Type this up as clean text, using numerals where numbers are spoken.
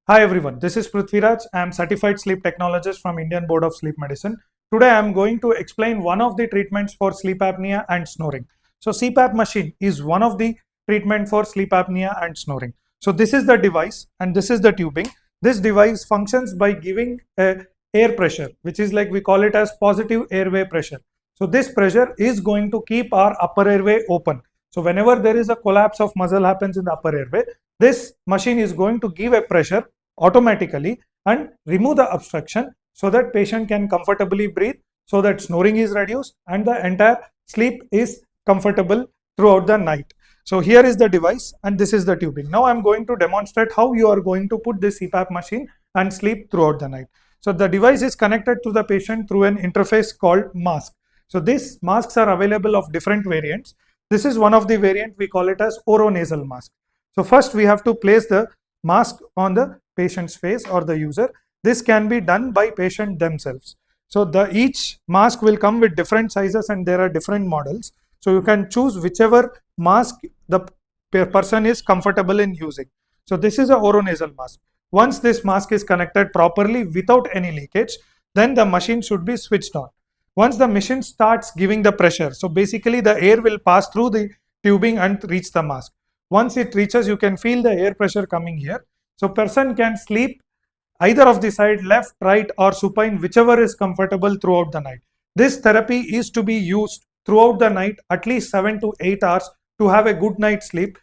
Hi everyone, this is Prithviraj. I am certified sleep technologist from Indian Board of Sleep Medicine. Today I am going to explain one of the treatments for sleep apnea and snoring. So CPAP machine is one of the treatment for sleep apnea and snoring. So this is the device and this is the tubing. This device functions by giving a air pressure, which is like we call it as positive airway pressure. So this pressure is going to keep our upper airway open. So whenever there is a collapse of muscle happens in the upper airway, this machine is going to give a pressure automatically and remove the obstruction so that patient can comfortably breathe, so that snoring is reduced and the entire sleep is comfortable throughout the night. So here is the device and this is the tubing. Now I'm going to demonstrate how you are going to put this CPAP machine and sleep throughout the night. So the device is connected to the patient through an interface called mask. So these masks are available of different variants. This is one of the variant, we call it as oronasal mask. So first we have to place the mask on the patient's face or the user. This can be done by patient themselves. So each mask will come with different sizes and there are different models. So you can choose whichever mask the person is comfortable in using. So this is a oronasal mask. Once this mask is connected properly without any leakage, then the machine should be switched on. Once the machine starts giving the pressure, so basically the air will pass through the tubing and reach the mask. Once it reaches, you can feel the air pressure coming here. So person can sleep either of the side, left, right or supine, whichever is comfortable throughout the night. This therapy is to be used throughout the night, at least 7 to 8 hours to have a good night's sleep.